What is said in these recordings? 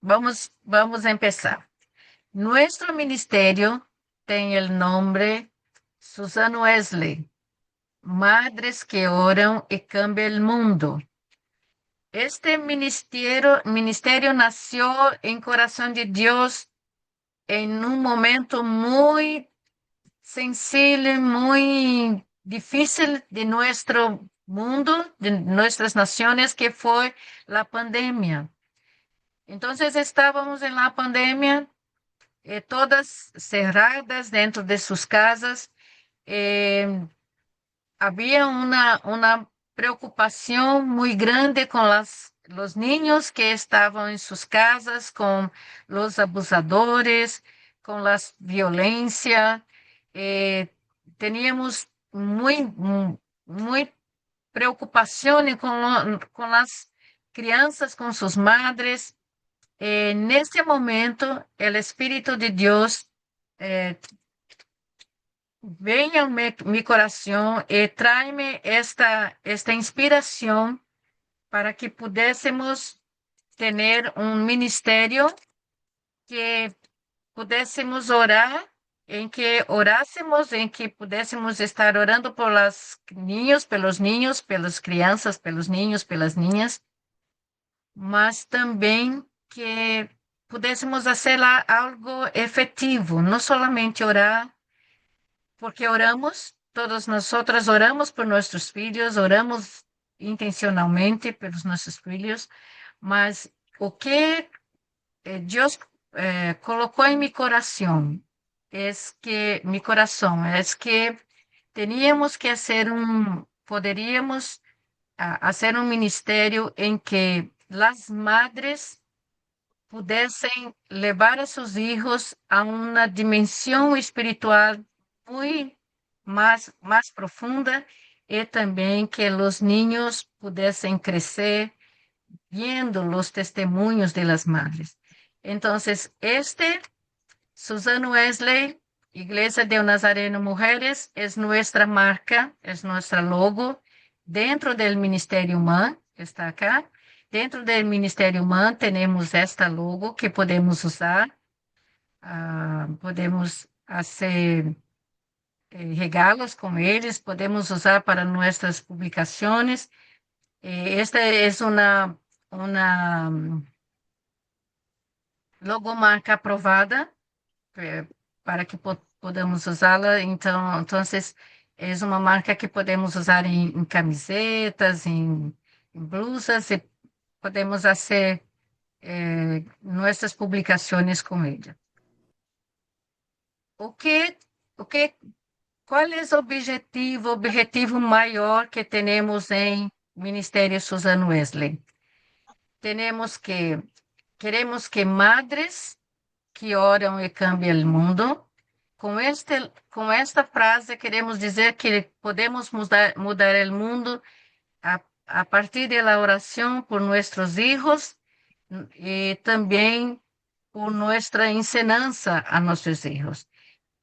vamos empezar. Nuestro ministerio tiene el nombre Susan Wesley, Madres que Oran y Cambian el Mundo. Este ministerio nació en corazón de Dios en un momento muy sensible, muy difícil de nuestro mundo, de nuestras naciones, que fue la pandemia. Entonces estábamos en la pandemia, todas cerradas dentro de sus casas. eh, Había una preocupación muy grande con los niños que estaban en sus casas, con los abusadores, con la violencia. Eh, Teníamos muy preocupación con las crianças, con sus madres. En este momento, el Espíritu de Dios eh, venha ao meu coração e trai-me esta inspiração para que pudéssemos ter um ministério que pudéssemos orar, em que orássemos, em que pudéssemos estar orando por pelos ninhos, pelas crianças, pelos ninhos, pelas ninhas, mas também que pudéssemos fazer algo efetivo, não solamente orar, porque oramos, todos nosotros oramos por nuestros filhos, oramos intencionalmente pelos nossos filhos, mas o que Deus colocou em mi coração, é que teníamos que poderíamos fazer um ministério em que as madres pudessem levar a seus filhos a uma dimensão espiritual muito mais profunda, e também que os niños pudessem crescer viendo os testemunhos de las madres. Então, Susan Wesley, Iglesia de Nazareno Mujeres, é nossa marca, é nosso logo dentro do Ministério MAN, que está acá. Dentro do Ministério MAN temos esta logo que podemos usar, podemos fazer regalos com eles, podemos usar para nossas publicações. Esta é uma logomarca aprovada para que podamos usá-la. Então, é uma marca que podemos usar em camisetas, em blusas, e podemos fazer nossas publicações com ele. O que, o que Qual é o objetivo maior que temos em Ministério Susan Wesley? Queremos que madres que oram e cambiam o mundo. Com esta frase, queremos dizer que podemos mudar o mundo a partir da oração por nossos filhos e também por nossa ensinança a nossos filhos.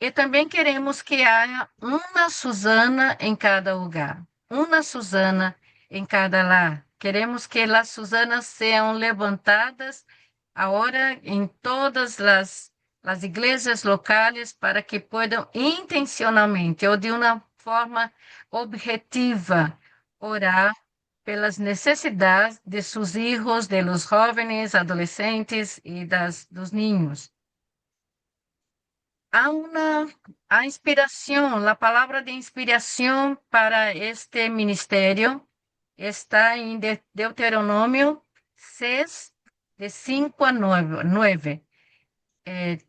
E também queremos que haja uma Susana em cada lugar, uma Susana em cada lar. Queremos que as Susanas sejam levantadas agora em todas as igrejas locais para que possam intencionalmente ou de uma forma objetiva orar pelas necessidades de seus filhos, de los jóvenes, adolescentes e dos niños. Há inspiração, a palavra de inspiração para este ministério está em Deuteronômio 6, de 5 a 9.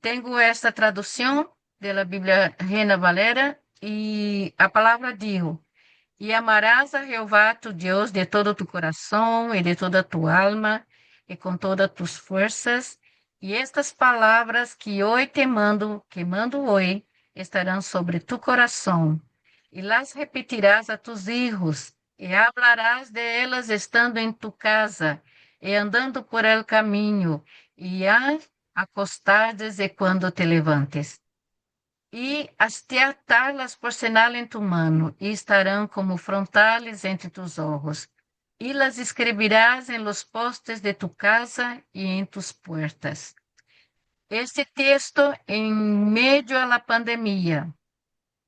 Tenho esta tradução da Bíblia Reina Valera, e a palavra diz: e amarás a Jeová tu Deus de todo tu coração e de toda tu alma e com todas tus forças. E estas palavras que hoje que mando hoje, estarão sobre tu coração, e las repetirás a tus hijos, e hablarás de elas estando em tu casa, e andando por el caminho, e a acostares e quando te levantes. E has de atarlas por sinal em tu mano, e estarão como frontales entre tus ojos. y las escribirás en los postes de tu casa y en tus puertas. Este texto, em meio à pandemia,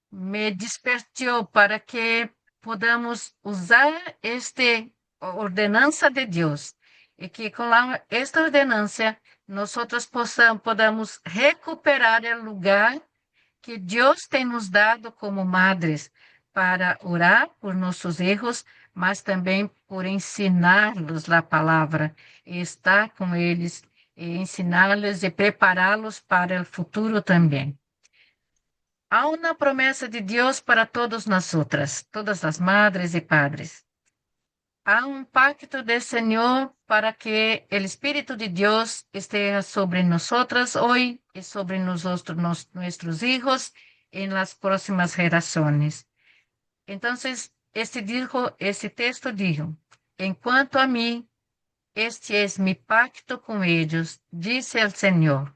me despertou para que podamos usar esta ordenança de Deus e que com esta ordenança nós podamos recuperar o lugar que Deus tem nos dado como madres para orar por nossos hijos, mas também por ensinar-los a palavra, e estar com eles, e ensiná-los e prepará-los para o futuro também. Há uma promessa de Deus para todos nós outras, todas as madres e padres. Há um pacto do Senhor para que o Espírito de Deus esteja sobre nós hoje e sobre nossos filhos em las próximas gerações. Então, este texto diz: enquanto a mim, este é mi pacto com eles, disse o Senhor.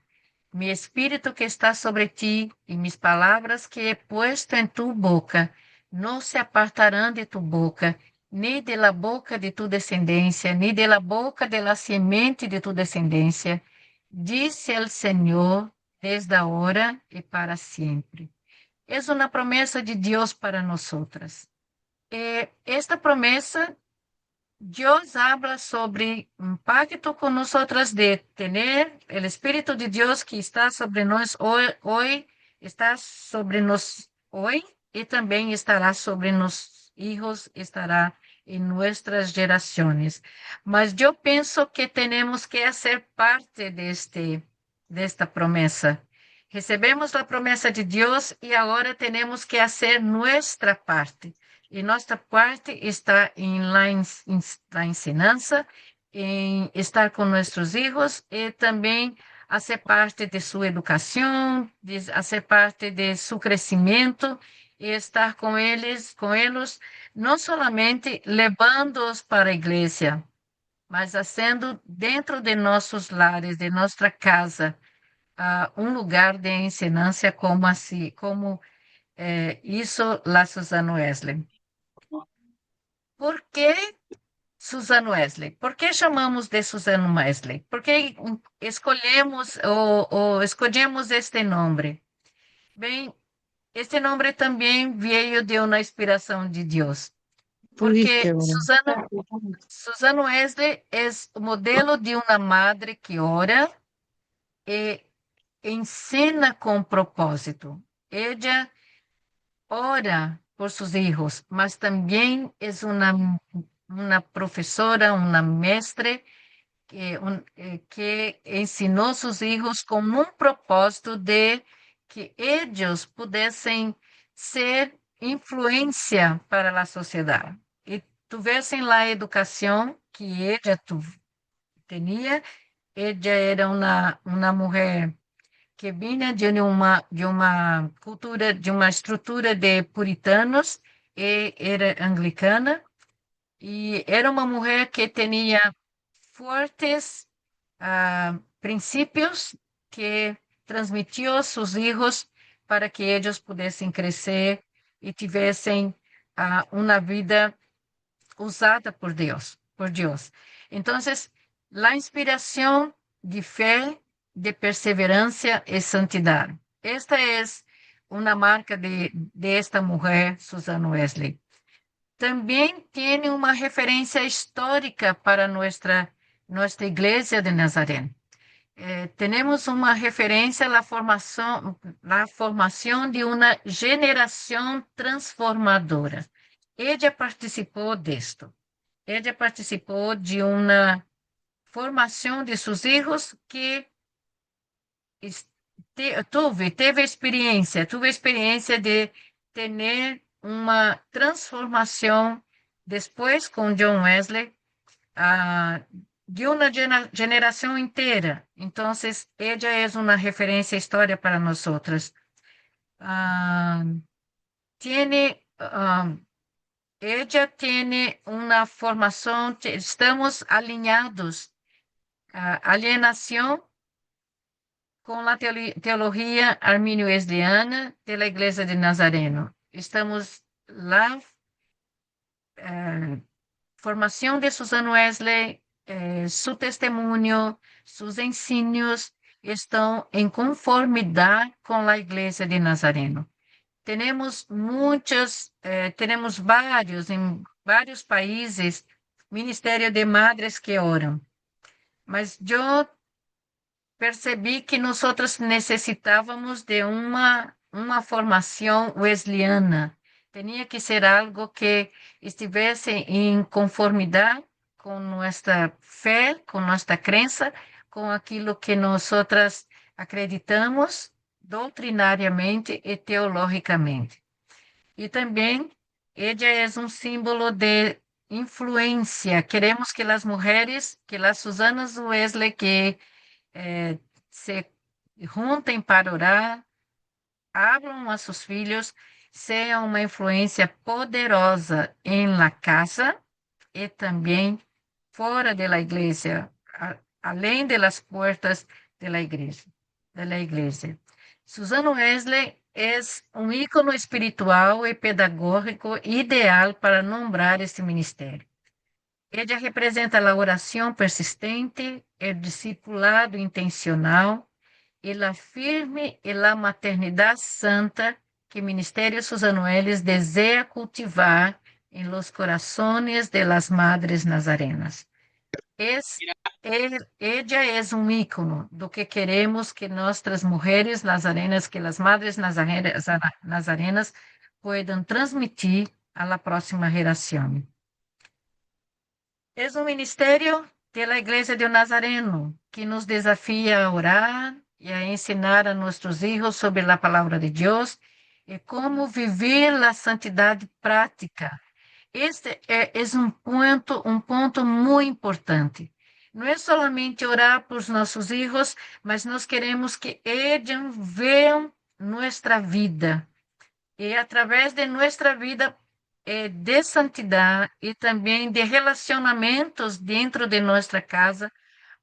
Mi espírito que está sobre ti e mis palavras que he puesto em tu boca não se apartarão de tu boca, nem de la boca de tu descendência, nem de la boca de la semente de tu descendência, disse o Senhor, desde a hora e para sempre. É uma promessa de Deus para nós. Esta promessa, Deus habla sobre um pacto com nós de ter o Espírito de Deus que está sobre nós hoje, está sobre nós hoje e também estará sobre nossos filhos, estará em nossas gerações. Mas eu penso que temos que fazer parte desta promessa. Recebemos a promessa de Deus e agora temos que fazer nossa parte. E nossa parte está em la ensinança, em estar com nossos filhos e também fazer parte de sua educação, de fazer parte de seu crescimento e estar com eles, não somente levando-os para a igreja, mas fazendo dentro de nossos lares, de nossa casa, um lugar de ensinança como isso a Susana Wesley. Por que Susana Wesley? Por que chamamos de Susana Wesley? Por que escolhemos este nome? Bem, este nome também veio de uma inspiração de Deus. Porque Susana Wesley é o modelo de uma madre que ora e ensina com propósito. Ela ora por seus filhos, mas também é uma professora, uma mestre que ensinou seus filhos com um propósito de que eles pudessem ser influência para a sociedade e tivessem a educação que ela tinha. Ela era uma mulher que vinha de uma cultura, de uma estrutura de puritanos, e era anglicana, e era uma mulher que tinha fortes princípios que transmitiu aos seus filhos para que eles pudessem crescer e tivessem uma vida usada por Deus. Então, a inspiração de fé, de perseverança e santidade. Esta é uma marca de esta mulher, Susana Wesley. Também tem uma referência histórica para nossa igreja de Nazaré. Temos uma referência à formação de uma geração transformadora. Ela participou disto. Ela participou de uma formação de seus filhos que teve experiência de ter uma transformação depois com John Wesley, de uma geração inteira. Então, ela é uma referência histórica para nós. Ella tiene una formación, estamos alineados, alienación con la teología arminio-wesleyana de la Iglesia de Nazareno. Estamos lá formación de Susana Wesley, su testimonio, sus ensinos estão em conformidade com a Igreja de Nazareno. Temos vários, em vários países, ministério de madres que oram. Mas eu percebi que nós necessitávamos de uma formação wesleyana. Tinha que ser algo que estivesse em conformidade com nossa fé, com nossa crença, com aquilo que nós acreditamos doutrinariamente e teologicamente. E também, ela é um símbolo de influência. Queremos que as mulheres, que as Susanas Wesley, que se juntem para orar, abram a seus filhos, sejam uma influência poderosa em la casa e também fora da igreja, além das portas da igreja. Susana Wesley é um ícono espiritual e pedagógico ideal para nombrar este ministério. Ella representa a oração persistente, o discipulado intencional e a firme e a maternidade santa que o Ministério Susana Wesley deseja cultivar em los corazones de las madres nazarenas. Ella é um ícono do que queremos que nossas mulheres nazarenas, que as madres nazarenas puedan transmitir a la próxima geração. É um ministério da Igreja de Nazareno que nos desafia a orar e a ensinar a nossos filhos sobre a palavra de Deus e como viver a santidade prática. Este é um ponto muito importante. Não é somente orar por nossos filhos, mas nós queremos que eles vejam nossa vida. E através de nossa vida de santidade e também de relacionamentos dentro de nossa casa,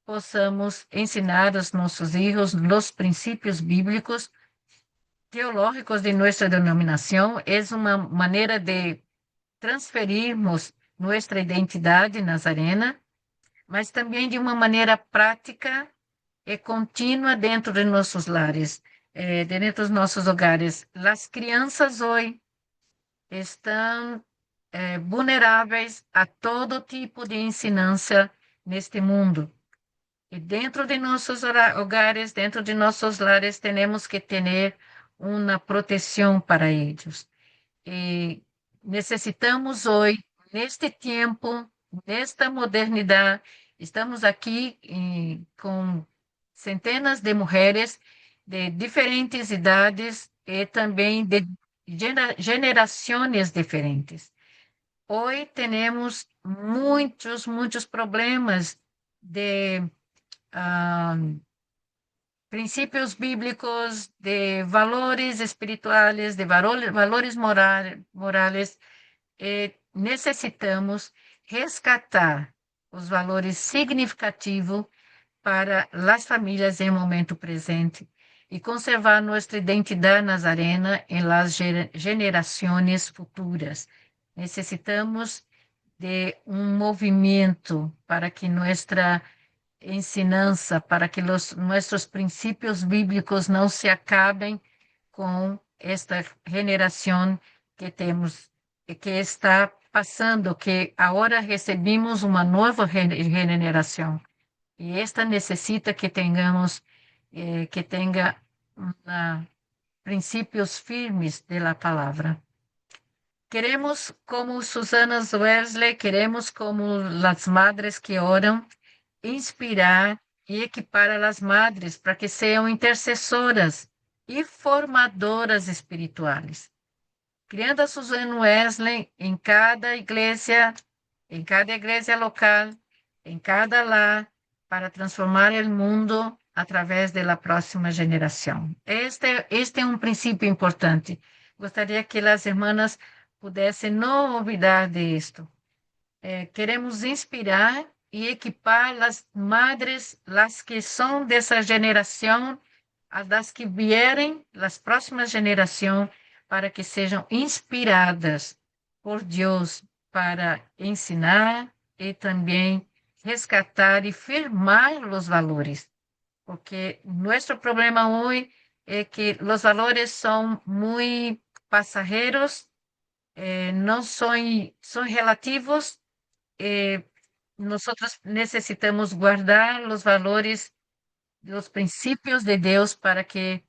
possamos ensinar aos nossos filhos os princípios bíblicos, teológicos de nossa denominação. É uma maneira de transferirmos nossa identidade nazarena, mas também de uma maneira prática e contínua dentro de nossos lares, dentro dos nossos hogares. As crianças hoje estão vulneráveis a todo tipo de ensinança neste mundo. E dentro de nossos hogares, dentro de nossos lares, temos que ter uma proteção para eles. E necessitamos hoje, neste tempo, nesta modernidade, estamos aqui com centenas de mulheres de diferentes idades e também de gerações diferentes. Hoje temos muitos problemas de princípios bíblicos, de valores espirituais, de valores morales. Necessitamos resgatar os valores significativos para as famílias em momento presente e conservar nossa identidade nazarena em las gerações futuras. Necessitamos de um movimento para que nossa ensinança, para que nossos princípios bíblicos não se acabem com esta geração que temos, que está passando, que agora recebemos uma nova geração. E esta necessita que tenhamos, que tenha princípios firmes da palavra. Queremos, como Susana Wesley, queremos, como as madres que oram, inspirar e equipar as madres para que sejam intercessoras e formadoras espirituais. Criando a Susana Wesley em cada igreja local, em cada lar, para transformar o mundo através da próxima geração. Este é um princípio importante. Gostaria que as irmãs pudessem não olvidar disto. Queremos inspirar e equipar as madres, as que são dessa geração, as que vierem, as próximas gerações, para que sejam inspiradas por Deus para ensinar e também resgatar e firmar os valores, porque nosso problema hoje é que os valores são muito passageiros, não são relativos, eh, nós necessitamos guardar os valores, os princípios de Deus para que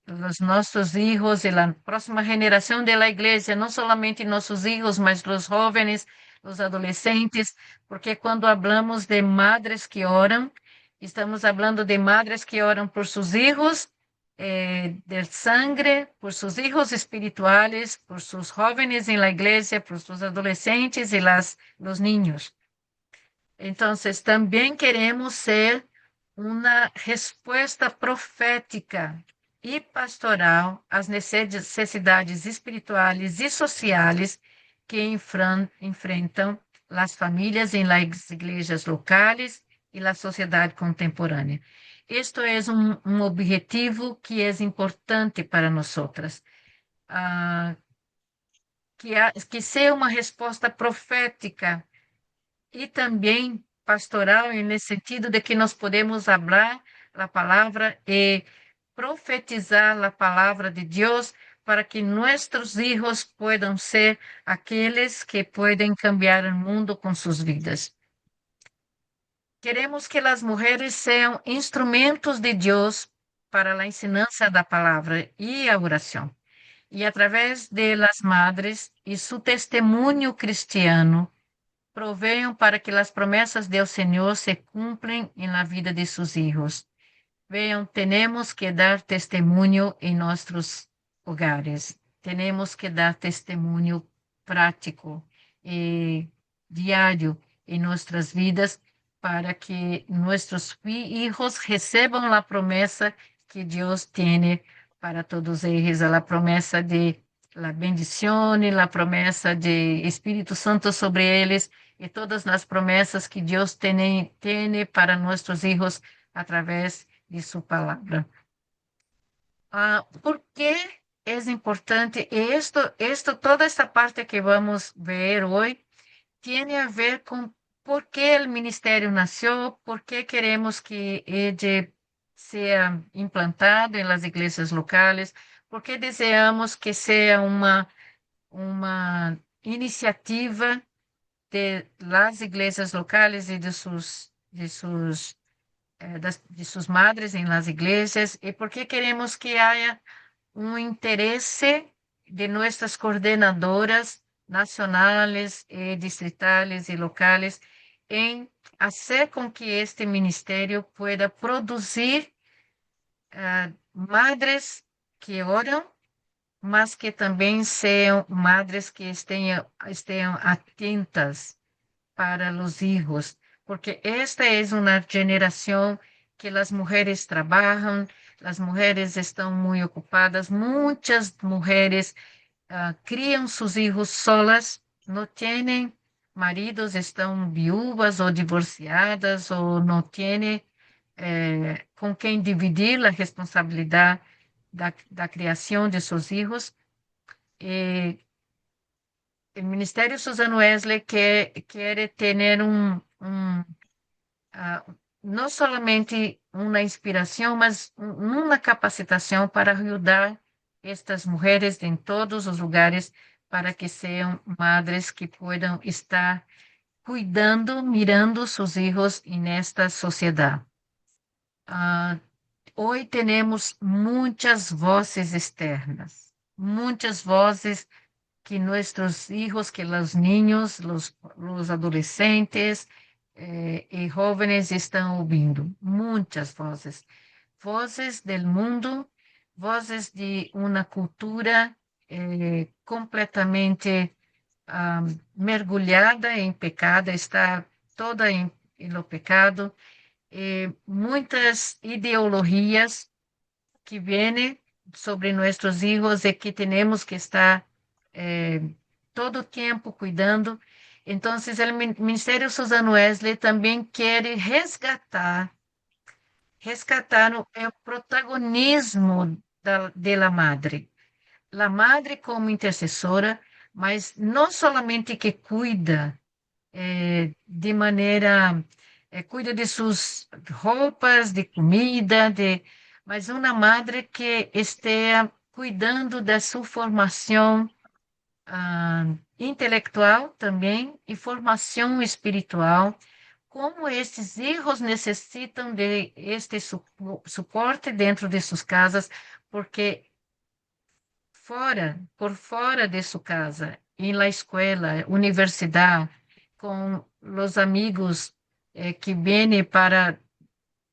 los nuestros hijos y la próxima generación de la iglesia, no solamente nuestros hijos, mas los jóvenes, los adolescentes, porque cuando hablamos de madres que oran, estamos hablando de madres que oran por sus hijos del sangre, por sus hijos espirituales, por sus jóvenes en la iglesia, por sus adolescentes y los niños. Entonces, también queremos ser uma resposta profética e pastoral às necessidades espirituais e sociais que enfrentam as famílias em las igrejas locais e a sociedade contemporânea. Isto é um objetivo que é importante para nós outras, que seja uma resposta profética e também pastoral, nesse sentido de que nós podemos falar a palavra e profetizar a palavra de Deus para que nossos filhos possam ser aqueles que podem cambiar o mundo com suas vidas. Queremos que as mulheres sejam instrumentos de Deus para a ensinança da palavra e a oração. E através de las madres e seu testemunho cristiano, proveiam para que as promessas do Senhor se cumpram na vida de seus filhos. Vejam, temos que dar testemunho em nossos hogares, temos que dar testemunho prático e diário em nossas vidas para que nossos filhos recebam a promessa que Deus tem para todos eles, a promessa de la bendición e a promessa de Espírito Santo sobre eles e todas as promessas que Deus tem para nossos filhos através de sua palavra. ¿Por que é importante? Toda esta parte que vamos ver hoje tem a ver com por que o ministério nasceu, por que queremos que ele seja implantado em las igrejas locais, por que desejamos que seja uma iniciativa de las igrejas locais e de suas madres em las igrejas, e porque queremos que haja interesse de nossas coordenadoras nacionais, distritales e locales em fazer com que este ministério pueda produzir madres que oram, mas que também sejam madres que estejam atentas para os filhos, porque esta é uma geração que as mulheres trabalham, as mulheres estão muito ocupadas, muitas mulheres criam seus filhos solas, não têm maridos, estão viúvas ou divorciadas, ou não têm com quem dividir a responsabilidade da criação de seus filhos. E o Ministério Susana Wesley quer ter não somente uma inspiração, mas uma capacitação para ajudar estas mulheres em todos os lugares para que sejam madres que possam estar cuidando, mirando seus filhos nesta sociedade. Hoje temos muitas vozes externas, muitas vozes que nossos filhos, que os niños, os adolescentes e jovens estão ouvindo. Muitas vozes. Vozes do mundo, vozes de uma cultura completamente mergulhada em pecado, está toda em no pecado. Muitas ideologias que vêm sobre nossos filhos e que temos que estar todo o tempo cuidando. Então, o Ministério Susana Wesley também quer resgatar o protagonismo da madre. A madre como intercessora, mas não somente que cuida de maneira, cuida de suas roupas, de comida, mas uma madre que esteja cuidando da sua formação intelectual também e formação espiritual. Como esses filhos necessitam de este suporte dentro de suas casas, porque por fora de sua casa, em la escola, universidade, com os amigos que vêm para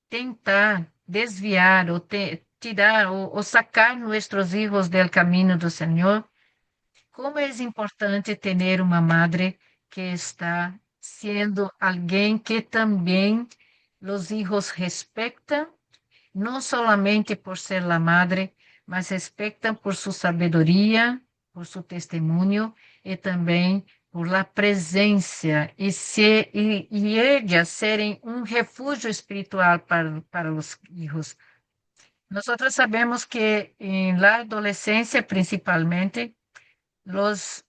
tentar desviar ou tirar ou sacar nossos filhos do caminho do Senhor, como é importante ter uma madre que está sendo alguém que também os filhos respeitam, não solamente por ser a madre, mas respeitam por sua sabedoria, por seu testemunho e também por la presença e elas serem um refúgio espiritual para os filhos. Nós sabemos que na adolescência, principalmente, los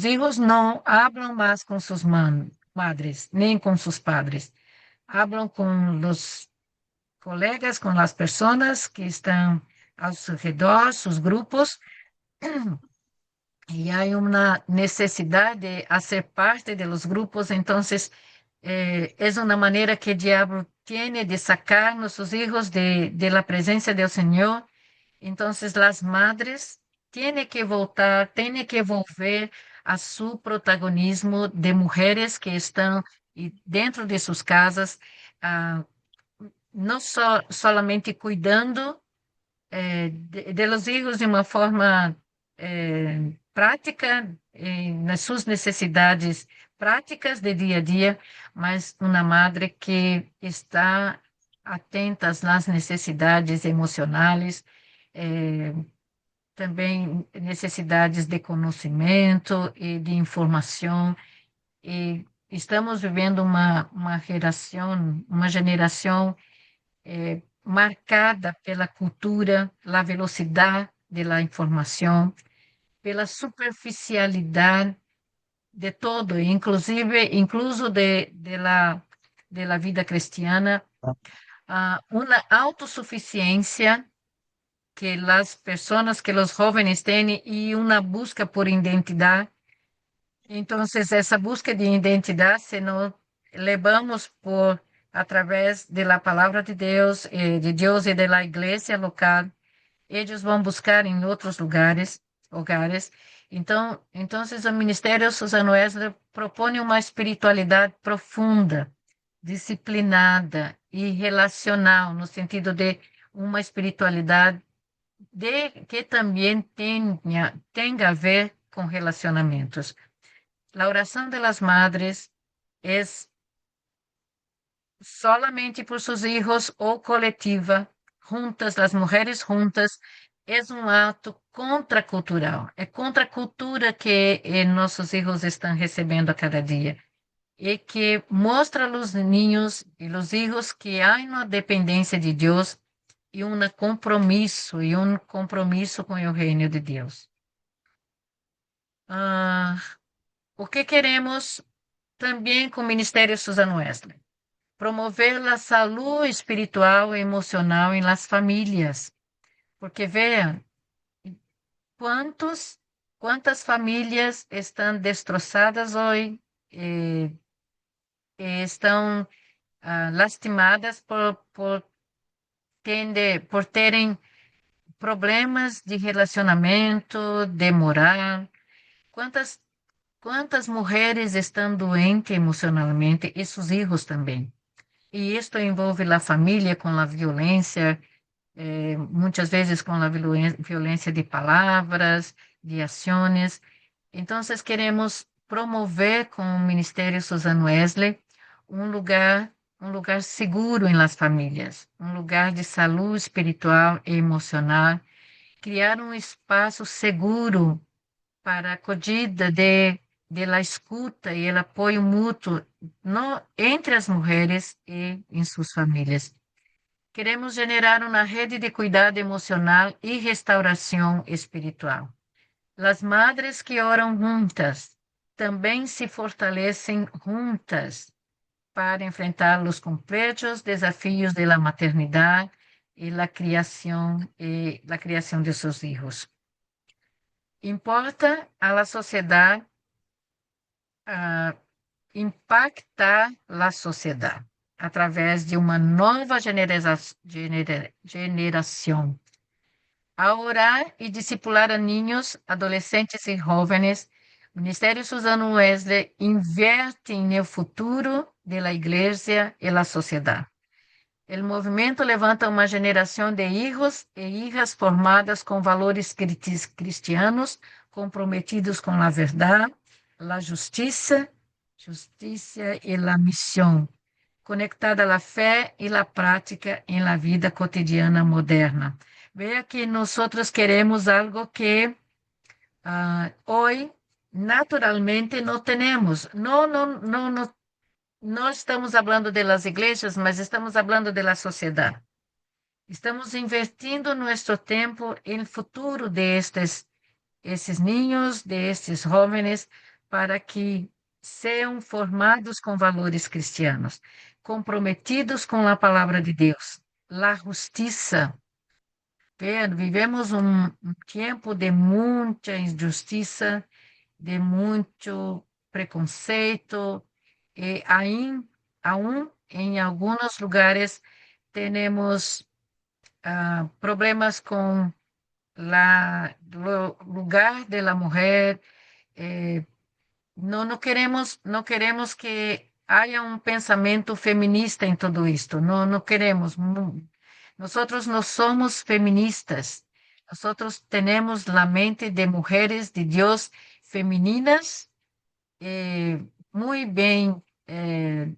hijos no hablan más con sus madres, ni con sus padres. Hablan con los colegas, con las personas que están a su redor, sus grupos, y hay una necesidad de hacer parte de los grupos. Entonces, es una manera que el diablo tiene de sacar a nuestros hijos de la presencia del Señor. Entonces, las madres tienen que voltar, tienen que volver a su protagonismo de mujeres que están dentro de sus casas, ah, não solamente cuidando de los hijos de uma forma prática, nas suas necessidades práticas de dia a dia, mas uma madre que está atenta às necessidades emocionais, também necessidades de conhecimento e de informação. E estamos vivendo uma geração marcada pela cultura, a velocidade da informação, pela superficialidade de todo, incluso de la vida cristiana, uma autossuficiência que as pessoas, que os jovens têm e uma busca por identidade. Então, essa busca de identidade, se nós levamos por através da palavra de Deus e da igreja local, eles vão buscar em outros lugares. Então, o Ministério Susana Wesley propõe uma espiritualidade profunda, disciplinada e relacional, no sentido de uma espiritualidade que também tenha a ver com relacionamentos. A oração das madres é solamente por seus filhos ou coletiva, juntas, as mulheres juntas, é um ato contracultural. É contra a cultura que nossos filhos estão recebendo a cada dia. E que mostra aos ninhos e aos filhos que há uma dependência de Deus e um compromisso com o reino de Deus. O que queremos também com o Ministério Susana Wesley? Promover a saúde espiritual e emocional em las famílias. Porque vejam, quantas famílias estão destroçadas hoje, estão lastimadas por terem problemas de relacionamento, de moral. Quantas mulheres estão doentes emocionalmente e seus filhos também. E isto envolve a família com a violência, muitas vezes com a violência de palavras, de ações. Então, queremos promover com o Ministério Susana Wesley um lugar seguro em las famílias, um lugar de saúde espiritual e emocional, criar um espaço seguro para a acolhida de la escuta e o apoio mútuo entre as mulheres e em suas famílias. Queremos generar uma rede de cuidado emocional e restauração espiritual. As madres que oram juntas também se fortalecem juntas para enfrentar os complexos desafios da maternidade e a criação de seus filhos. Importa a la sociedade impactar a sociedade através de uma nova geração. A orar e discipular a niños, adolescentes e jovens, o Ministério Susano Wesley inverte no futuro da igreja e da sociedade. O movimento levanta uma geração de hijos e hijas formadas com valores cristianos, comprometidos com a verdade, a justiça e a missão, conectada à fé e à prática em la vida cotidiana moderna. Veja que nós queremos algo que hoje naturalmente não temos. Não estamos falando das igrejas, mas estamos falando da sociedade. Estamos investindo nosso tempo em futuro esses niños, esses jovens, para que sejam formados com valores cristianos, comprometidos com a palavra de Deus, a justiça. Vivemos um tempo de muita injustiça, de muito preconceito, e aún em alguns lugares temos problemas com o lugar da mulher. Não queremos que haja um pensamento feminista em tudo isto. Não queremos. Nós não somos feministas. Nós temos a mente de mulheres de Deus femininas, muito bem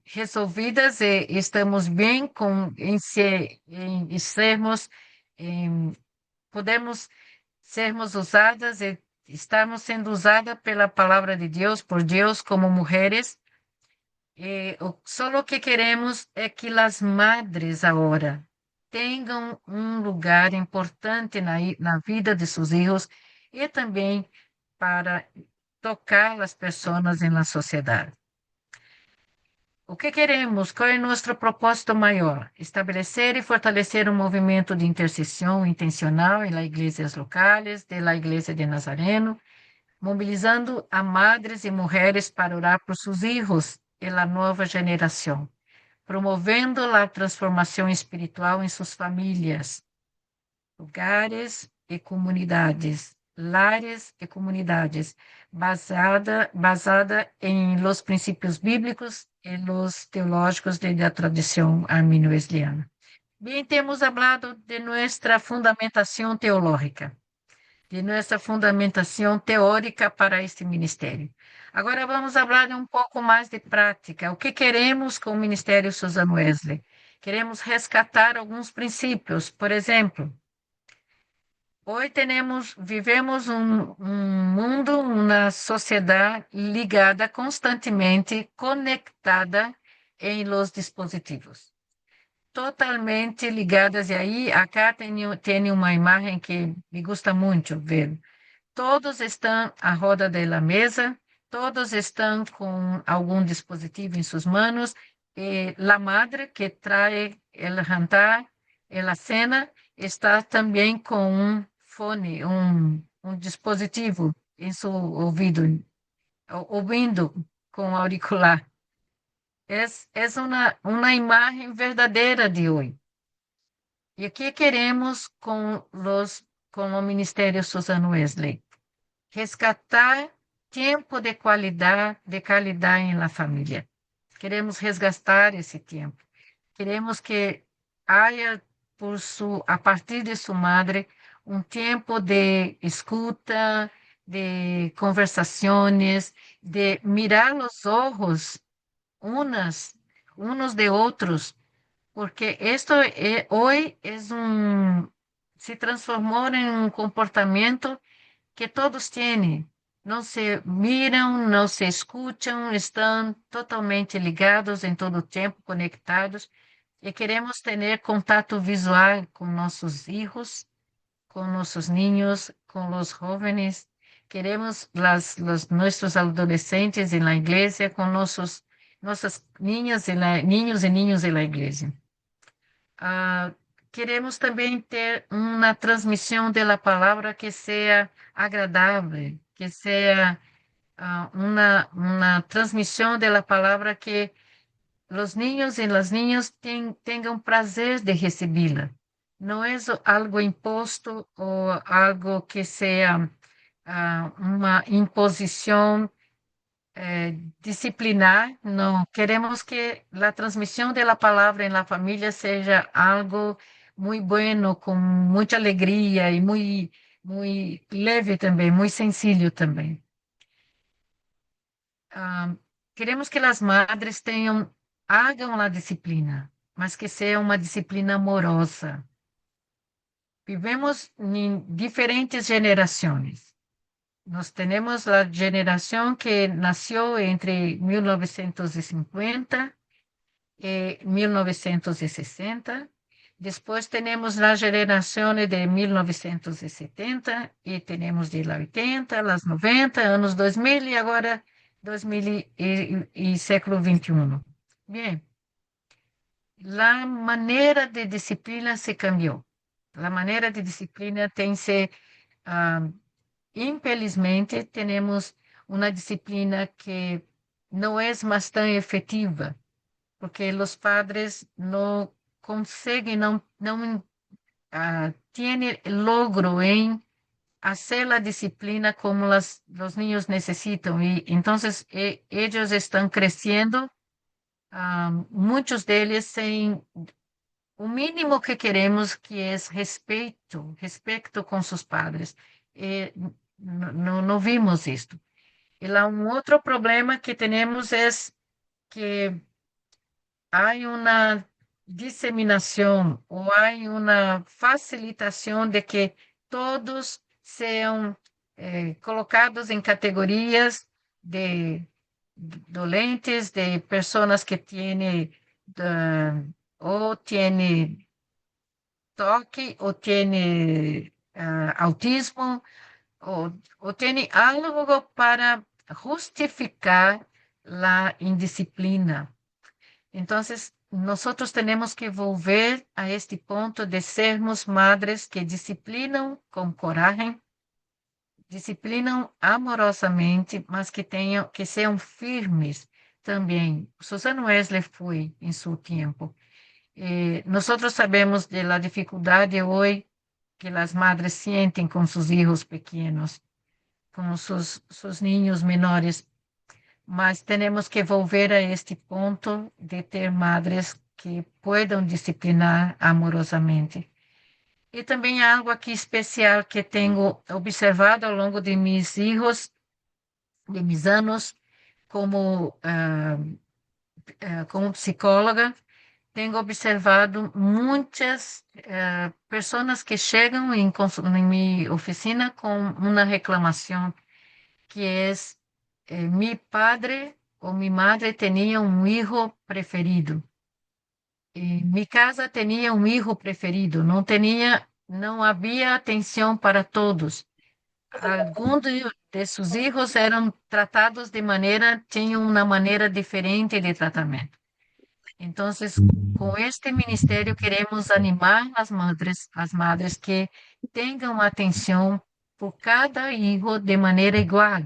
resolvidas, e estamos bem em sermos, podemos sermos usadas e estamos sendo usadas pela palavra de Deus, por Deus, como mulheres. Só o que queremos é que as madres agora tenham um lugar importante na vida de seus filhos e também para tocar as pessoas na sociedade. O que queremos? Qual é nosso propósito maior? Estabelecer e fortalecer um movimento de intercessão intencional em igrejas locais, da Igreja de Nazareno, mobilizando a madres e mulheres para orar por seus filhos e a nova geração, promovendo a transformação espiritual em suas famílias, lugares e comunidades, lares e comunidades, basada em los princípios bíblicos e los teológicos da tradição arminio-wesleyana. Bem, temos falado de nossa fundamentação teológica, de nossa fundamentação teórica para este ministério. Agora vamos falar um pouco mais de prática. O que queremos com o Ministério Susano Wesley? Queremos resgatar alguns princípios. Por exemplo, hoje vivemos um mundo, uma sociedade ligada constantemente, conectada em los dispositivos. Totalmente ligadas. E aí, acá tem uma imagem que me gusta muito ver. Todos estão à roda da mesa, todos estão com algum dispositivo em suas mãos, e a madre que traz o jantar, a cena, está também com um fone, um dispositivo em seu ouvido, ouvindo com auricular. É uma imagem verdadeira de hoje. E o que queremos com o Ministério Susano Wesley? Resgatar tempo de qualidade em la família. Queremos resgatar esse tempo. Queremos que haja a partir de sua madre um tempo de escuta, de conversações, de mirar os olhos unos de outros, porque hoje se transformou em um comportamento que todos têm. Não se miram, não se escutam, estão totalmente ligados em todo o tempo, conectados, e queremos ter contato visual com nossos filhos, com nossos niños, com os jovens, queremos nuestros adolescentes en la iglesia con nuestras niñas niños y niños de la iglesia. Ah, queremos também ter uma transmissão da palavra que seja agradável, que seja uma transmissão da palavra que os niños e as niñas tenham prazer de recebê-la. Não é algo imposto ou algo que seja uma imposição disciplinar, não. Queremos que a transmissão da palavra em la família seja algo muito bueno, com muita alegria e muito leve também, muito sencillo também. Queremos que as madres hagam a disciplina, mas que seja uma disciplina amorosa. Vivemos em diferentes gerações. Nós temos a geração que nasceu entre 1950 e 1960. Depois temos a geração de 1970 e temos de 80, as 90, anos 2000 e agora 2000 e século XXI. Bem, a maneira de disciplina se cambiou. A maneira de disciplina tem se infelizmente, temos uma disciplina que não é mais tão efetiva, porque os padres não conseguem, não têm logro em fazer a disciplina como os niños necessitam. E então, eles estão crescendo, muitos deles sem o mínimo que queremos, que é respeito com seus padres. E não vimos isto. E lá outro problema que temos é que há uma disseminação ou há uma facilitação de que todos sejam colocados em categorias de doentes, de pessoas que têm ou têm toque ou têm autismo, ou tem algo para justificar a indisciplina. Então, nós temos que volver a este ponto de sermos madres que disciplinam com coragem, disciplinam amorosamente, mas que sejam firmes também. Susana Wesley foi em seu tempo. Nós sabemos da dificuldade hoje que as madres sentem com seus filhos pequenos, com seus niños menores, mas temos que volver a este ponto de ter madres que possam disciplinar amorosamente. E também algo aqui especial que tenho observado ao longo de meus filhos, de meus anos, como psicóloga, tenho observado muitas pessoas que chegam em minha oficina com uma reclamação, que é meu padre ou minha madre tinha um filho preferido. Em minha casa tinha um filho preferido, não havia atenção para todos. Alguns de seus filhos eram tratados tinham uma maneira diferente de tratamento. Então, com este ministério, queremos animar as madres que tenham atenção por cada filho de maneira igual,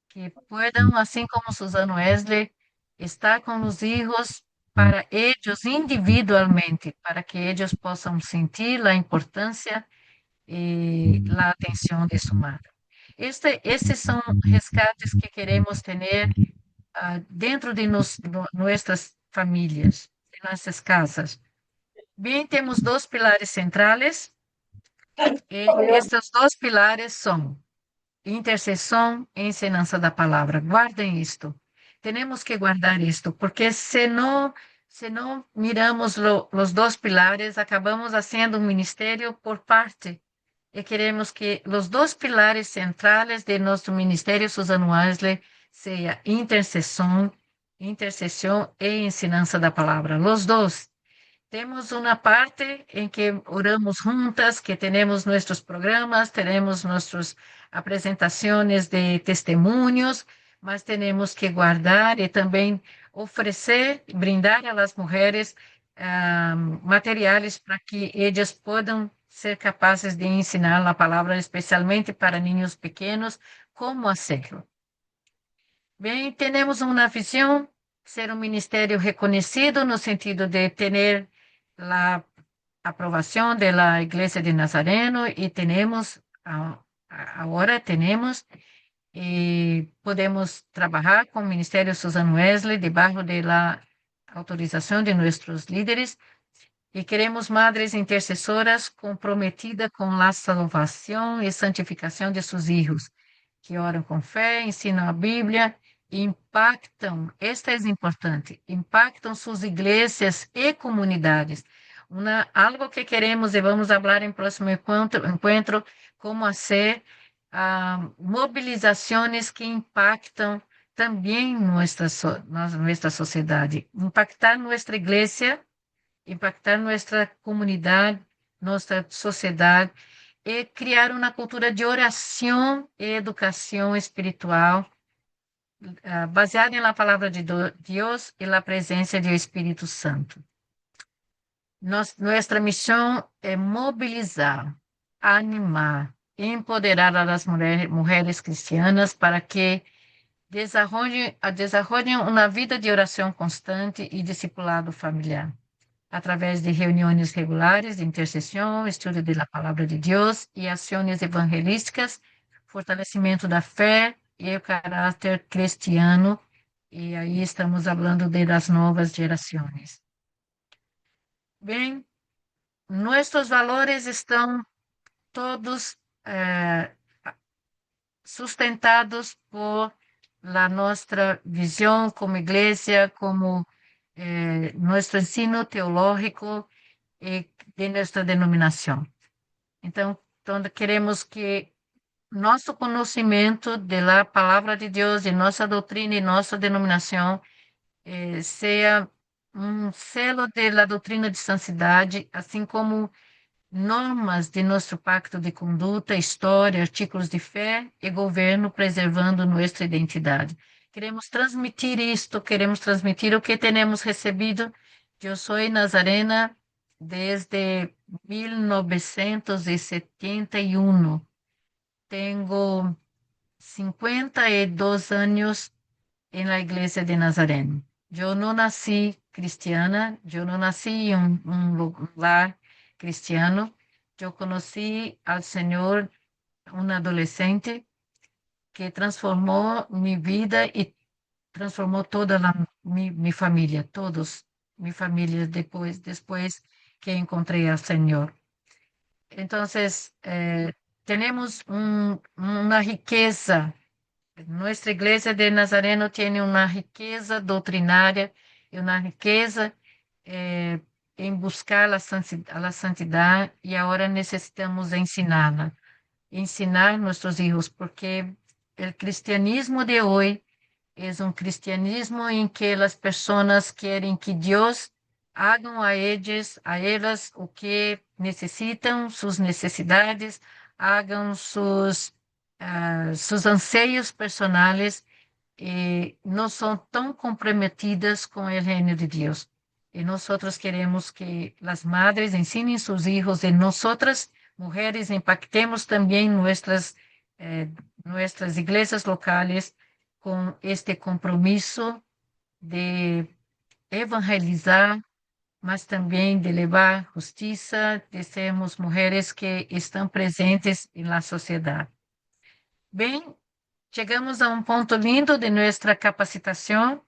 que possam, assim como Susana Wesley, estar com os filhos para eles individualmente, para que eles possam sentir a importância e a atenção de sua madre. Esses são resgates que queremos ter dentro de nossas famílias, de nossas casas. Bem, temos dois pilares centrais, e estes dois pilares são intercessão e ensinança da palavra. Guardem isto. Temos que guardar isto, porque se não miramos os dois pilares, acabamos fazendo um ministério por parte. E queremos que os dois pilares centrais de nosso ministério Susana Wesley seja intercessão e ensinança da palavra. Os dois. Temos uma parte em que oramos juntas, que temos nossos programas, teremos nossas apresentações de testemunhos, mas temos que guardar e também oferecer, brindar às mulheres materiais para que elas possam ser capazes de ensinar a palavra, especialmente para niños pequenos, como hacerlo. Bem, temos uma visão, ser um ministério reconhecido no sentido de ter a aprovação da Igreja de Nazareno e temos, agora temos, e podemos trabalhar com o Ministério Susan Wesley debaixo da autorização de nossos líderes e queremos madres intercessoras comprometidas com a salvação e santificação de seus filhos, que oram com fé, ensinam a Bíblia, impactam, esta é importante, impactam suas igrejas e comunidades. Algo que queremos e vamos falar em próximo encontro como fazer mobilizações que impactam também nossa sociedade, impactar nossa igreja, impactar nossa comunidade, nossa sociedade, e criar uma cultura de oração e educação espiritual baseada na palavra de Deus e na presença do Espírito Santo. Nossa missão é mobilizar, animar, empoderar as mulheres cristianas para que desenvolvam uma vida de oração constante e discipulado familiar, através de reuniões regulares de intercessão, estudo da palavra de Deus e ações evangelísticas, fortalecimento da fé e o caráter cristiano, e aí estamos falando das novas gerações. Bem, nossos valores estão todos sustentados por la nossa visão como igreja, como nosso ensino teológico e de nossa denominação. Então, queremos que nosso conhecimento da palavra de Deus, de nossa doutrina e nossa denominação seja um selo da doutrina de santidade, assim como normas de nosso pacto de conduta, história, artigos de fé e governo, preservando nossa identidade. Queremos transmitir isto, queremos transmitir o que temos recebido. Eu sou nazarena desde 1971. Tenho 52 anos na Igreja de Nazareno. Eu não nasci cristiana, eu não nasci em um lar cristiano. Eu conheci ao Senhor, um adolescente, que transformou minha vida e transformou toda a minha família, minha família depois que encontrei ao Senhor. Então, temos uma riqueza. Nossa Igreja de Nazareno tem uma riqueza doutrinária e uma riqueza em buscar a santidade, e agora necessitamos ensiná-la, ensinar nossos filhos, porque o cristianismo de hoje é um cristianismo em que as pessoas querem que Deus hagam a elas o que necessitam, suas necessidades, hagam seus anseios personais, e não são tão comprometidas com o reino de Deus. E nós queremos que as madres ensinem seus filhos, e nós, mulheres, impactemos também nossas igrejas locais com este compromisso de evangelizar, mas também de levar justiça, de sermos mulheres que estão presentes na sociedade. Bem, chegamos a um ponto lindo de nossa capacitação.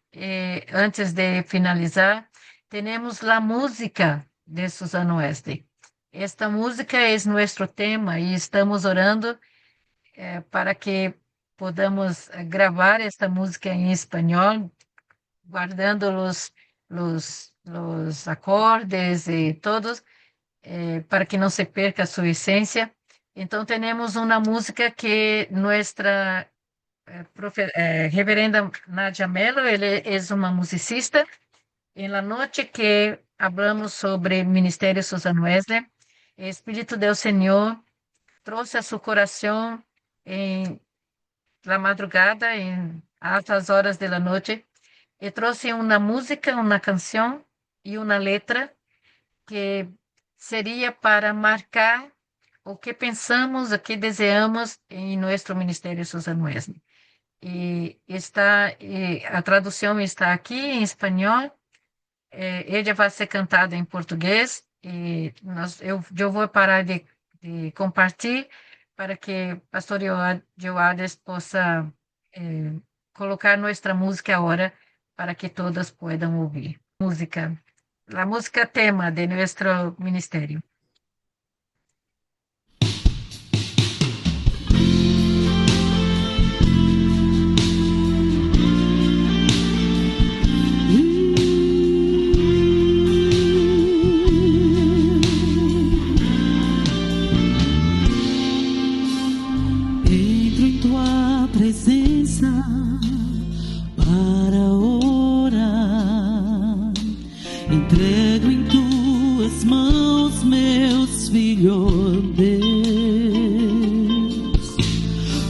Antes de finalizar, temos a música de Susan Wesley. Esta música é nosso tema e estamos orando para que podamos gravar esta música em espanhol, guardando os acordes e todos, para que não se perca a sua essência. Então, temos uma música que nossa reverenda Nadia Mello, ela é uma musicista. Em la noche que hablamos sobre Ministério Susan Wesley. O Espírito do Senhor trouxe a seu coração em la madrugada, em altas horas da noite, e trouxe uma música, uma canção e uma letra que seria para marcar o que pensamos, o que desejamos em nosso Ministério Susan Wesley. A tradução está aqui em espanhol. Ela vai ser cantada em português e eu vou parar de compartilhar para que o pastor Joades possa colocar nossa música agora para que todos possam ouvir. A música tema de nosso ministério. Para orar, entrego em tuas mãos meus filhos, Deus,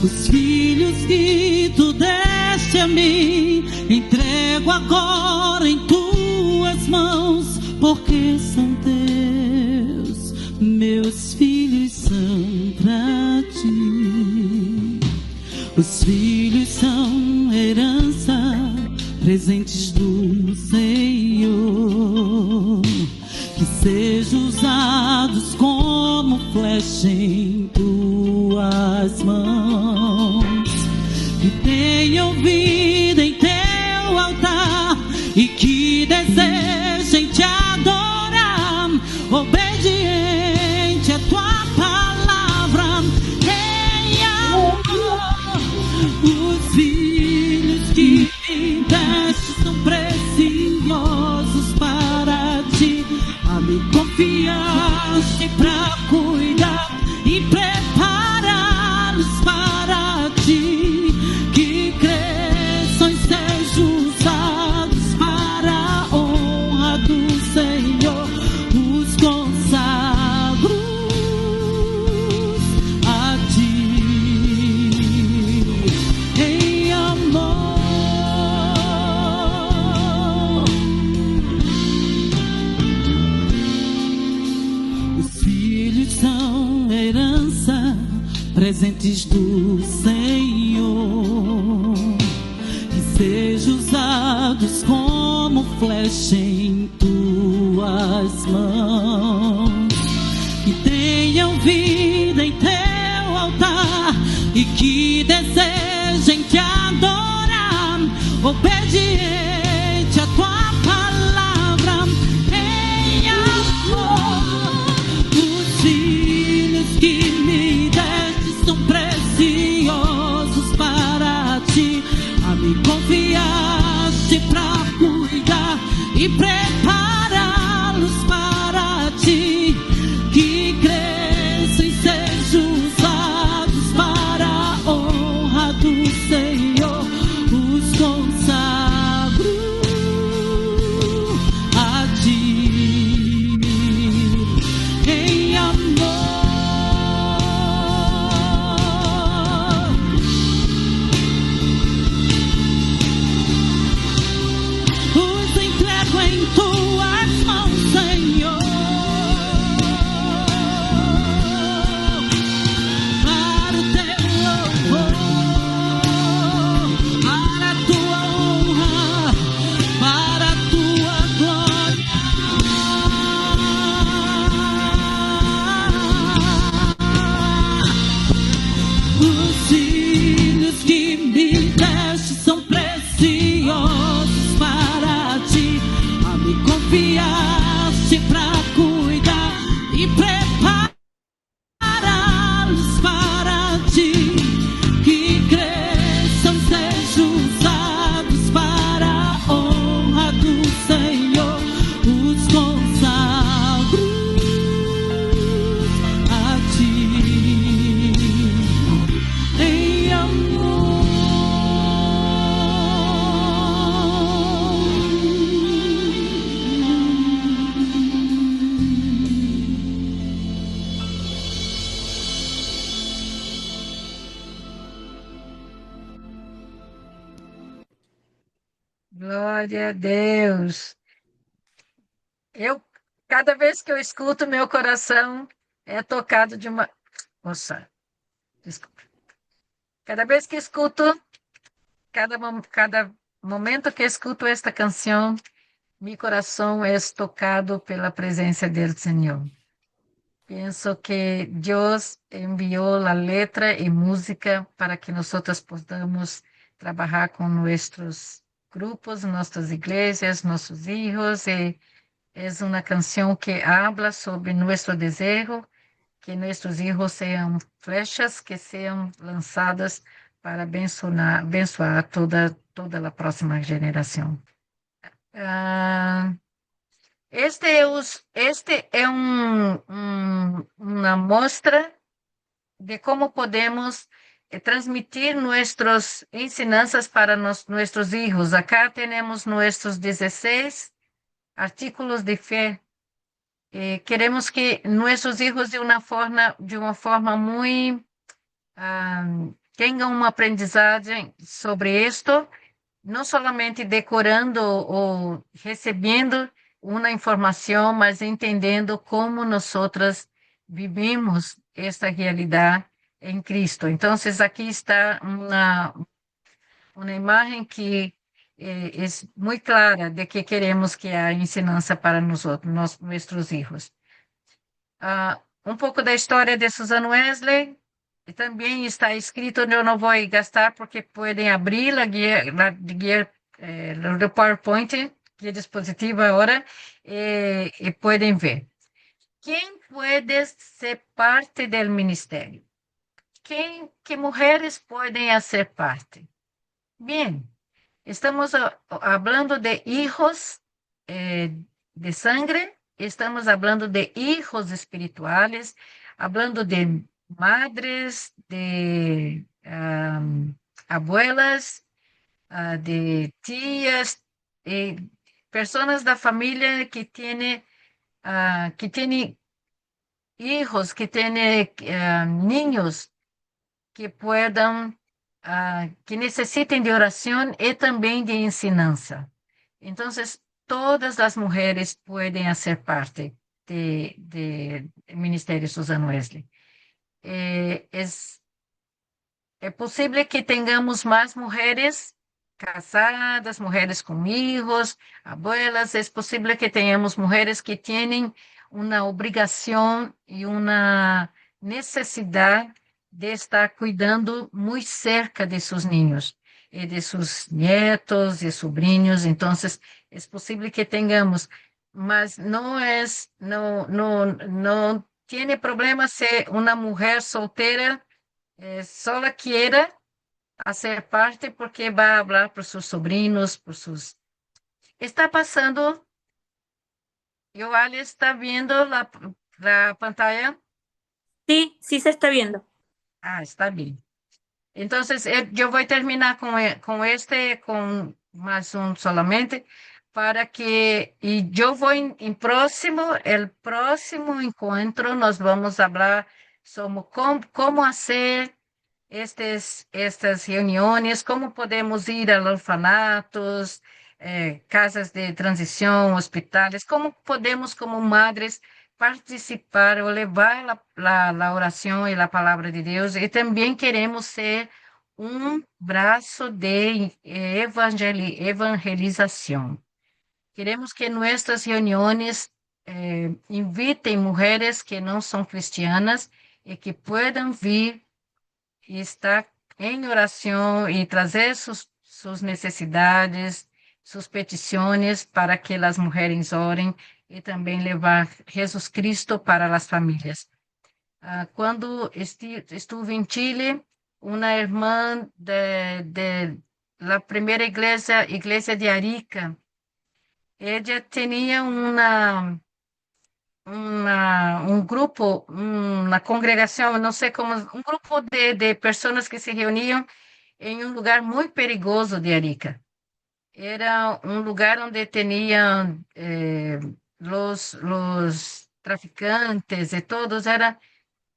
os filhos que tu deste a mim, entrego agora em tuas mãos, porque são teus, meus filhos são pra ti. Os filhos são herança, presentes do Senhor, que sejam usados como flecha em tuas mãos, que tenham vida em teu altar e que desejem te adorar, obediente a tua palavra, em amor. Os filhos que me deste são preciosos para ti. A me confiaste pra cuidar e prepará-los para ti. Que cresçam e sejam usados para a honra do Senhor. Os consagro a ti. Em amor, os filhos são herança, presentes do Senhor, que sejam usados como flecha em tuas mãos, que tenham vida em teu altar e que desejem te adorar, obediente a tua palavra, em amor. Os filhos que me deste são preciosos para ti. A me confiaste pra cuidar e prepará-los para ti. Que cresçam e sejam usados para a honra do Senhor. Os consagro Glória a Deus. Eu, cada vez que eu escuto, meu coração é tocado de uma. Nossa, desculpa. Cada vez que escuto, cada momento que escuto esta canção, meu coração é tocado pela presença do Senhor. Penso que Deus enviou a letra e música para que nós possamos trabalhar com nossos grupos, nossas igrejas, nossos filhos. E é uma canção que habla sobre nosso desejo, que nossos filhos sejam flechas que sejam lançadas para abençoar toda a próxima geração. Ah, este é uma mostra de como podemos transmitir nuestras ensinanças para nossos filhos. Acá temos nossos 16 artículos de fé. Queremos que nossos filhos de uma forma muito tenham uma aprendizagem sobre isto, não somente decorando ou recebendo uma informação, mas entendendo como nós vivimos esta realidade em Cristo. Então, aqui está uma imagem que é muito clara de que queremos que a ensinança para nossos filhos. Um pouco da história de Susan Wesley, e também está escrito, eu não vou gastar porque podem abrir a guia do PowerPoint, que é dispositivo agora, e podem ver. Quem pode ser parte do ministério? Que mulheres podem ser parte? Bem, estamos falando de hijos de sangre, estamos falando de hijos espirituales, falando de madres, de abuelas, de tias, pessoas da família que têm hijos, que têm niños que puedan, que necessitem de oração e também de ensinança. Então, todas as mulheres podem ser parte do Ministério Susan Wesley. É possível que tenhamos mais mulheres casadas, mulheres com filhos, abuelas. É possível que tenhamos mulheres que têm uma obrigação e uma necessidade de estar cuidando muito cerca de seus ninhos e de seus netos e sobrinhos. Então, é possível que tenhamos, mas não tem problema ser uma mulher solteira só quiera ser parte porque vai falar para seus sobrinhos, por seus. Está passando. Joali está vendo a pantalla. Sí, sí se está viendo. Está bem. Então, eu vou terminar com mais um solamente, para que, e eu vou em próximo encontro, nós vamos falar sobre como fazer estas reuniões, como podemos ir a orfanatos, casas de transição, hospitais, como podemos, como madres, participar ou levar a oração e a palavra de Deus, e também queremos ser um braço de evangelização. Queremos que nossas reuniões invitem mulheres que não são cristianas e que puedan vir e estar em oração e trazer suas necessidades, suas petições para que as mulheres orem e também levar Jesus Cristo para as famílias. Quando estive em Chile, uma irmã da primeira igreja de Arica, ela tinha um grupo, uma congregação, não sei como, um grupo de pessoas que se reuniam em um lugar muito perigoso de Arica. Era um lugar onde tinham os traficantes e todos,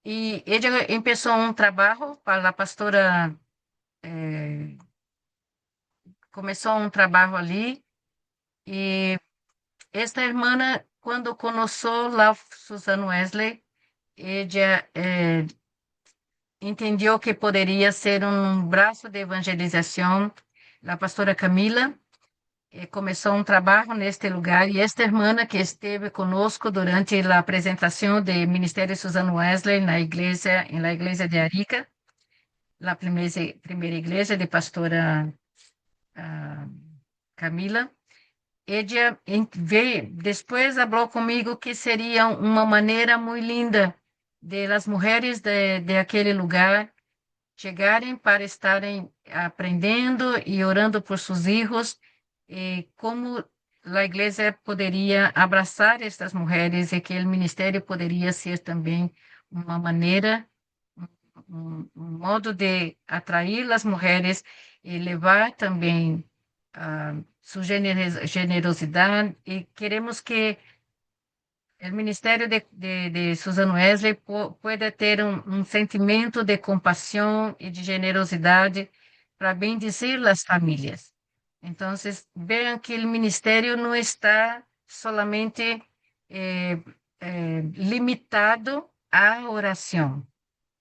e ela começou um trabalho para a pastora, começou um trabalho ali, E esta irmã, quando conheceu lá Susan Wesley, ela entendeu que poderia ser um braço de evangelização. A pastora Camila começou um trabalho neste lugar e esta irmã que esteve conosco durante a apresentação do Ministério Susan Wesley na igreja de Arica, a primeira igreja de pastora ah, Camila. Ella veio, depois falou comigo que seria uma maneira muito linda de as mulheres de aquele lugar chegarem para estarem aprendendo e orando por seus filhos, e como a igreja poderia abraçar estas mulheres e que o ministério poderia ser também uma maneira, um modo de atrair as mulheres e levar também sua generosidade, e queremos que o Ministério de Susan Wesley pueda ter sentimento de compaixão e de generosidade para bendizer as famílias. Então, vean que o ministério não está solamente limitado à oração.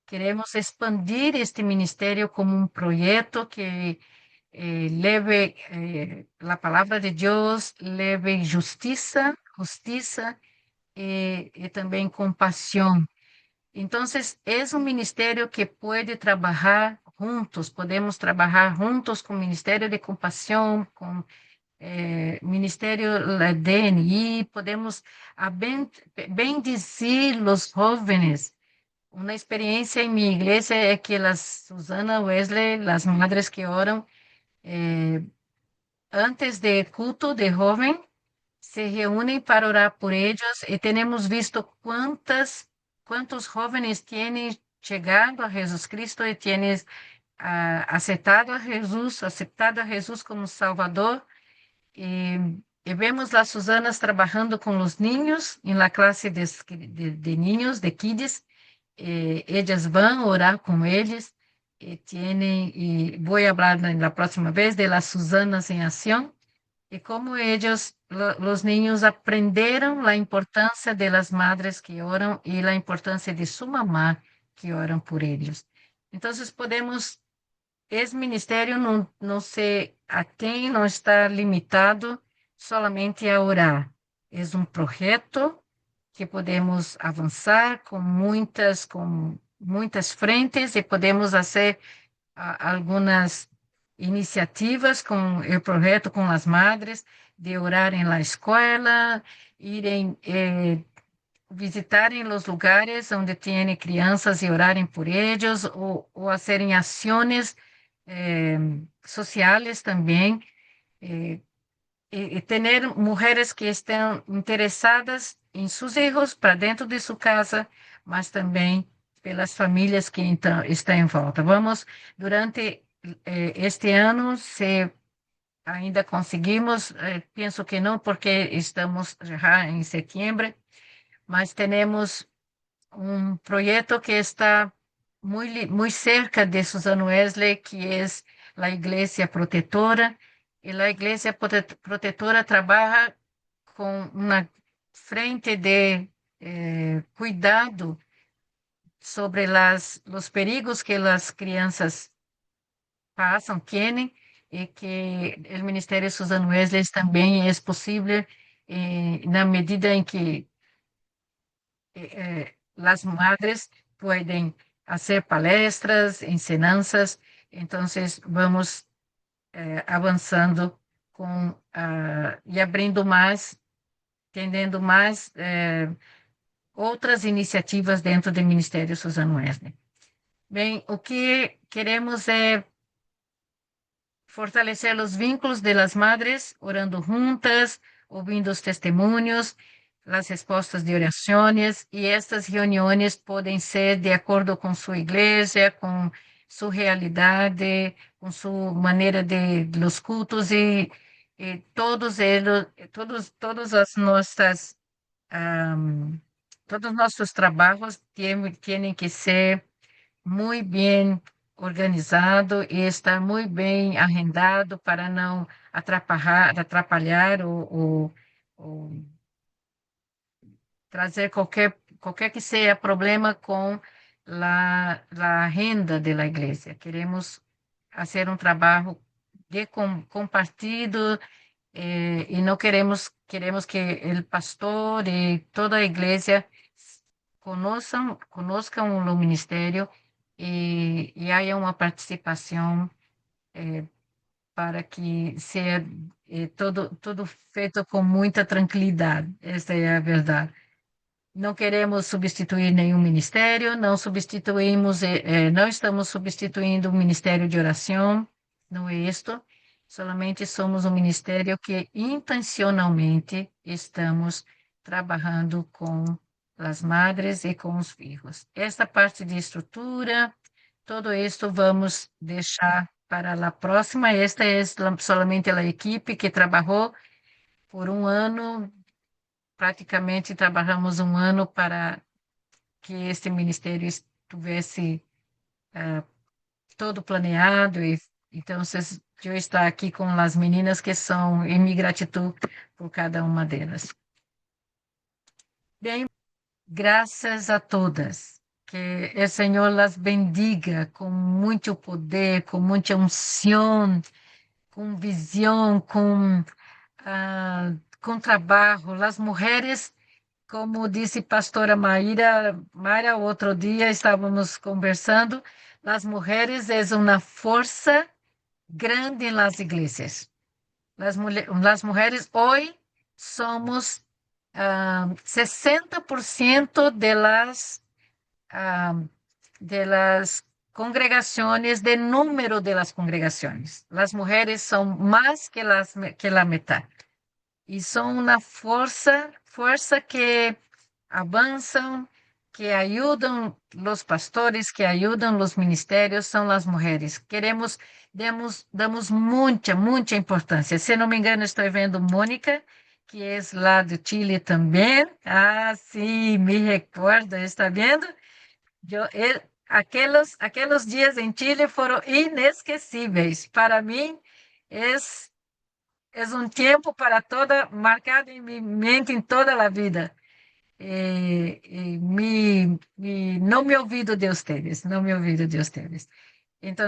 Queremos expandir este ministério como um projeto que leve a palavra de Deus, leve justiça e também compaixão. Então, é um ministério que pode trabalhar juntos, podemos trabalhar juntos com o Ministério de Compaixão, com Ministério DNI, podemos bendizer os jovens. Uma experiência em minha igreja é que as Susana Wesley, as madres que oram, antes de culto de jovem, se reúnem para orar por eles e temos visto quantos jóvenes têm chegado a Jesus Cristo e têm aceitado a Jesus como Salvador. E vemos as Susanas trabalhando com os niños em la classe de niños, de kids. Elas vão orar com eles e vou falar na próxima vez de las Susanas em ação. E como os niños aprenderam a importância de las madres que oram e a importância de sua mamá que oram por eles. Então, esse ministério não se atém, não está limitado solamente a orar. É um projeto que podemos avançar com muitas frentes e podemos fazer algumas iniciativas com o projeto com as madres, de orar na escola, irem visitarem os lugares onde tem crianças e orarem por eles, ou fazerem ações sociais também, e ter mulheres que estão interessadas em seus filhos para dentro de sua casa, mas também pelas famílias que estão em volta. Vamos, durante este ano, se ainda conseguimos, penso que não, porque estamos já em setembro, mas temos um projeto que está muito cerca de Susan Wesley, que é a Igreja Protetora, e a Igreja Protetora trabalha com uma frente de cuidado sobre os perigos que as crianças passam, têm, e que o Ministério Susan Wesley também é possível na medida em que as madres podem fazer palestras, ensinanças. Então, vamos avançando e abrindo mais, tendendo mais outras iniciativas dentro do Ministério Susan Wesley. Bem, o que queremos é fortalecer os vínculos de las madres, orando juntas, ouvindo os testemunhos, as respostas de orações, e estas reuniões podem ser de acordo com sua igreja, com sua realidade, com sua maneira de los cultos, e todos os nossos trabalhos têm que ser muito bem organizado e estar muito bem agendado para não atrapalhar ou trazer qualquer que seja problema com a agenda da igreja. Queremos fazer um trabalho compartido e não queremos que o pastor e toda a igreja conozcan o ministério e haja uma participação para que seja todo feito com muita tranquilidade. Esta é a verdade. Não queremos substituir nenhum ministério, não estamos substituindo o ministério de oração, não é isto. Solamente somos um ministério que intencionalmente estamos trabalhando com as madres e com os filhos. Esta parte de estrutura, todo isto vamos deixar para a próxima. Esta é solamente a equipe que trabalhou por um ano. Praticamente trabalhamos um ano para que este ministério estivesse todo planeado. E então, eu estou aqui com as meninas que são em minha gratidão por cada uma delas. Bem, graças a todas. Que o Senhor las bendiga com muito poder, com muita unção, com visão, com trabalho. As mulheres, como disse pastora Mayra, outro dia estávamos conversando, as mulheres é uma força grande nas igrejas. As mulheres hoje somos 60% de las congregações, de número de las congregações. As mulheres são mais que a metade. E são uma força que avançam, que ajudam os pastores, que ajudam os ministérios, são as mulheres. Damos muita importância. Se não me engano, estou vendo Mônica, que é lá do Chile também. Ah, sim, me recordo, está vendo? Aqueles dias em Chile foram inesquecíveis. Para mim, é um tempo marcado em minha mente em toda a vida. Não me olvido de ustedes, não me olvido de ustedes. Então,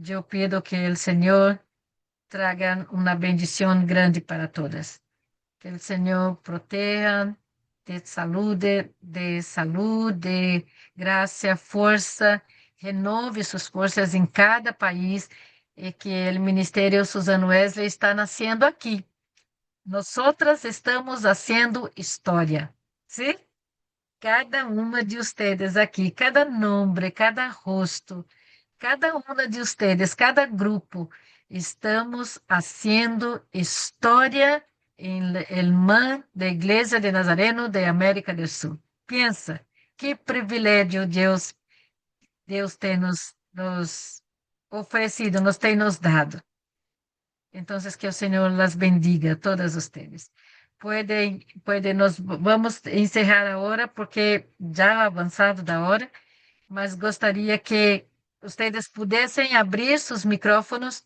eu pido que o Senhor traga uma bendição grande para todas. Que o Senhor proteja de saúde, de graça, força, renove suas forças em cada país e que o Ministério Susan Wesley está nascendo aqui. Nós estamos fazendo história, sim? Cada uma de vocês aqui, cada nome, cada rosto, cada uma de vocês, cada grupo, estamos fazendo história em el man da Igreja de Nazareno de América do Sul. Pensa, que privilégio Deus tem nos oferecido, nos tem nos dado. Então, que o Senhor las bendiga, todas ustedes. Nós vamos encerrar agora, porque já avançado da hora, mas gostaria que ustedes pudessem abrir seus micrófonos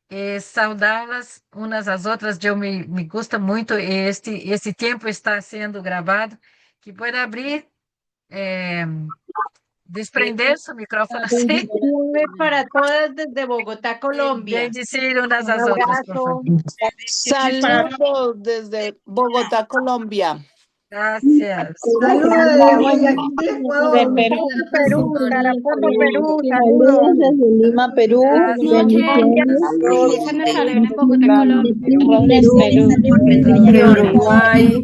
e saudá-las umas às outras. Me gusta muito, esse tempo está sendo gravado, que pode abrir, desprender su micrófono. ¿Sí? Bendiciones para todas desde Bogotá, Colombia. Bendecir unas a Un otras, por abrazo. favor. Saludos desde Bogotá, Colombia. Gracias. Saludos desde Guayaquil, Ecuador. Perú, Tarapoto, Perú. Saludos. desde Lima, Perú. Elisa Nazareno en Bogotá, Colombia. Uruguay.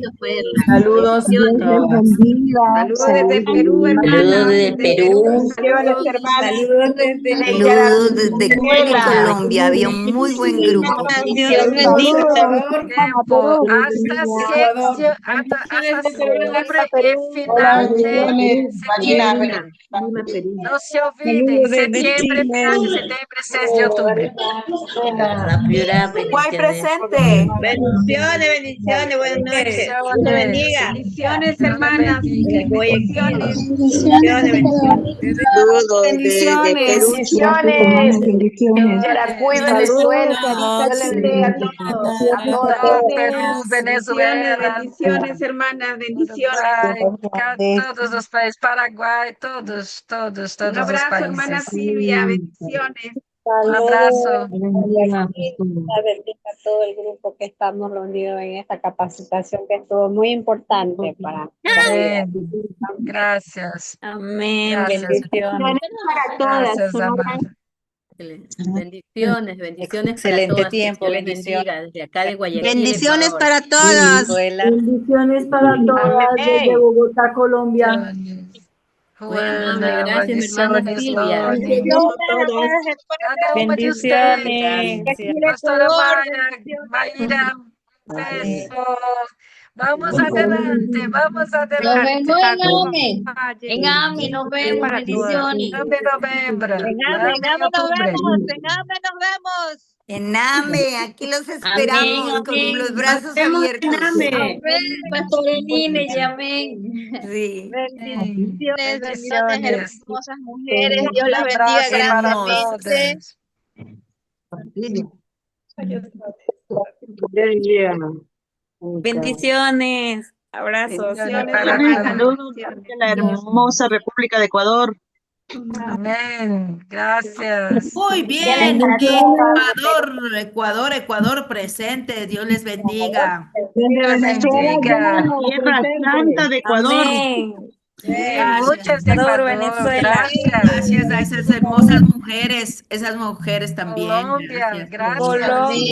Saludos. Saludos desde Perú, hermana. Saludos desde Perú. Saludos desde Saludos desde Colombia. Había un muy buen grupo. Tiempo. Hasta final de Marina. septiembre. No se olviden, septiembre, final de septiembre, 6 de octubre. Guay presente. Bendiciones, buenas noches. Dios te bendiga. Bendiciones, hermanas. Bendiciones. Bendiciones. Yaracuy, Venezuela. Dios les bendiga a todos. A todas. Perú, Venezuela, Bendiciones, hermanas. Uruguay, todos los países, Paraguay, todos Un los abrazo, hermana países. Silvia. Bendiciones. Un abrazo. Bendiga a todo el grupo que estamos reunidos en esta capacitación que estuvo muy importante para Amén. Gracias. Amén. Gracias. Bendiciones. Para todas. Gracias, amada. Bendiciones para Excelente todas. tiempo, Dios les bendiciones. bendiga desde acá de Guayaquil, Bendiciones Ecuador. para todas. Bendiciones para todas desde Bogotá, Colombia. Muy amable, gracias, mi hermana bendiciones, Silvia. Cada uno de ustedes. Bendiciones. Pastora Mayra, besos. Vamos adelante, vamos adelante. En AMI nos vemos, bendiciones. 9 de noviembre. Ename, aquí los esperamos con los brazos abiertos. Amén, Pastora Nina y amén. Sí. Bendiciones. Hermosas mujeres. Dios las Un bendiga abrazo para grandemente. todos. Bendiciones. Abrazos. Bendiciones para todos. Saludos de la hermosa República de Ecuador. Amén. Gracias. Muy bien. Ecuador presente. Dios les bendiga. Dios bendiga. Tierra Santa de Ecuador. Amén. Muchas de Ecuador, Ecuador. Venezuela. Gracias. Gracias a esas hermosas mujeres también. Colombia. Gracias. Gracias. Colombia.